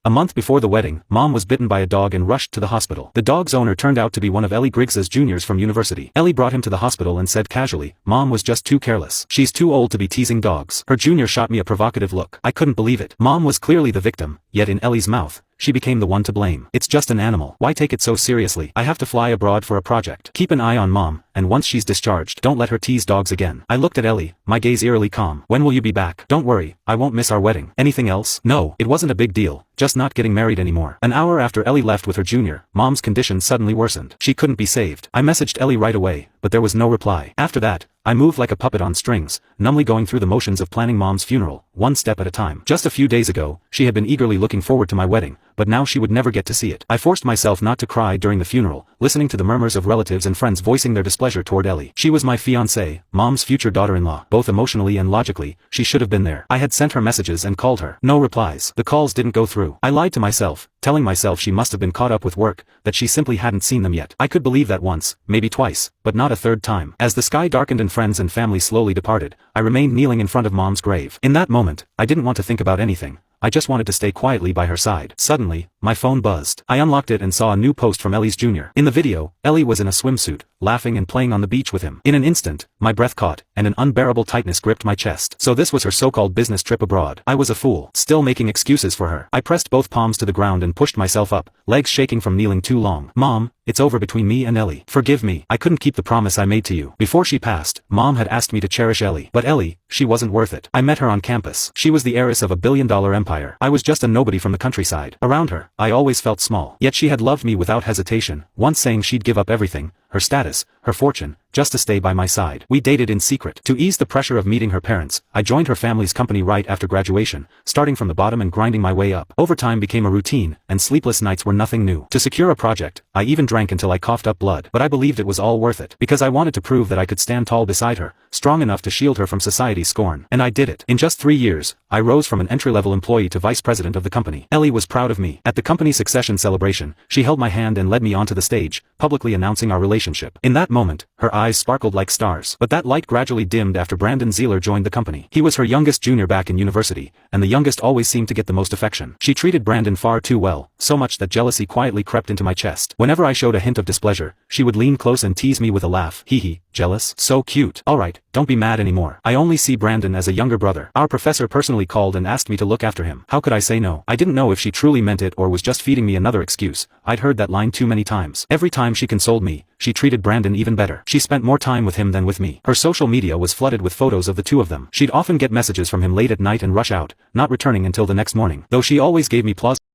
A month before the wedding, Mom was bitten by a dog and rushed to the hospital. The dog's owner turned out to be one of Ellie Griggs's juniors from university. Ellie brought him to the hospital and said casually, "Mom was just too careless. She's too old to be teasing dogs." Her junior shot me a provocative look. I couldn't believe it. Mom was clearly the victim, yet in Ellie's mouth, she became the one to blame. "It's just an animal. Why take it so seriously? I have to fly abroad for a project. Keep an eye on Mom, and once she's discharged, don't let her tease dogs again." I looked at Ellie, my gaze eerily calm. "When will you be back?" "Don't worry, I won't miss our wedding." "Anything else?" "No, it wasn't a big deal, just not getting married anymore." An hour after Ellie left with her junior, Mom's condition suddenly worsened. She couldn't be saved. I messaged Ellie right away, but there was no reply. After that, I moved like a puppet on strings, numbly going through the motions of planning Mom's funeral, one step at a time. Just a few days ago, she had been eagerly looking forward to my wedding, but now she would never get to see it. I forced myself not to cry during the funeral, listening to the murmurs of relatives and friends voicing their displeasure toward Ellie. She was my fiancée, Mom's future daughter-in-law. Both emotionally and logically, she should have been there. I had sent her messages and called her. No replies. The calls didn't go through. I lied to myself, telling myself she must have been caught up with work, that she simply hadn't seen them yet. I could believe that once, maybe twice, but not a third time. As the sky darkened and friends and family slowly departed, I remained kneeling in front of Mom's grave. In that moment, I didn't want to think about anything. I just wanted to stay quietly by her side. Suddenly, my phone buzzed. I unlocked it and saw a new post from Ellie's junior. In the video, Ellie was in a swimsuit, laughing and playing on the beach with him. In an instant, my breath caught, and an unbearable tightness gripped my chest. So this was her so-called business trip abroad. I was a fool, still making excuses for her. I pressed both palms to the ground and pushed myself up, legs shaking from kneeling too long. "Mom, it's over between me and Ellie. Forgive me. I couldn't keep the promise I made to you." Before she passed, Mom had asked me to cherish Ellie. But Ellie, she wasn't worth it. I met her on campus. She was the heiress of a billion-dollar empire. I was just a nobody from the countryside. Around her, I always felt small. Yet she had loved me without hesitation, once saying she'd give up everything, her status, her fortune, just to stay by my side. We dated in secret. To ease the pressure of meeting her parents, I joined her family's company right after graduation, starting from the bottom and grinding my way up. Overtime became a routine, and sleepless nights were nothing new. To secure a project, I even drank until I coughed up blood. But I believed it was all worth it, because I wanted to prove that I could stand tall beside her, strong enough to shield her from society's scorn. And I did it. In just 3 years, I rose from an entry-level employee to vice president of the company. Ellie was proud of me. At the company succession celebration, she held my hand and led me onto the stage, publicly announcing our relationship. In that moment, her eyes sparkled like stars. But that light gradually dimmed after Brandon Zeeler joined the company. He was her youngest junior back in university, and the youngest always seemed to get the most affection. She treated Brandon far too well, so much that jealousy quietly crept into my chest. Whenever I showed a hint of displeasure, she would lean close and tease me with a laugh. "Hee hee, jealous? So cute. Alright, don't be mad anymore. I only see Brandon as a younger brother." Our professor personally called and asked me to look after him. How could I say no? I didn't know if she truly meant it or was just feeding me another excuse. I'd heard that line too many times. Every time she consoled me, she treated Brandon even better. She spent more time with him than with me. Her social media was flooded with photos of the two of them. She'd often get messages from him late at night and rush out, not returning until the next morning. Though she always gave me plausible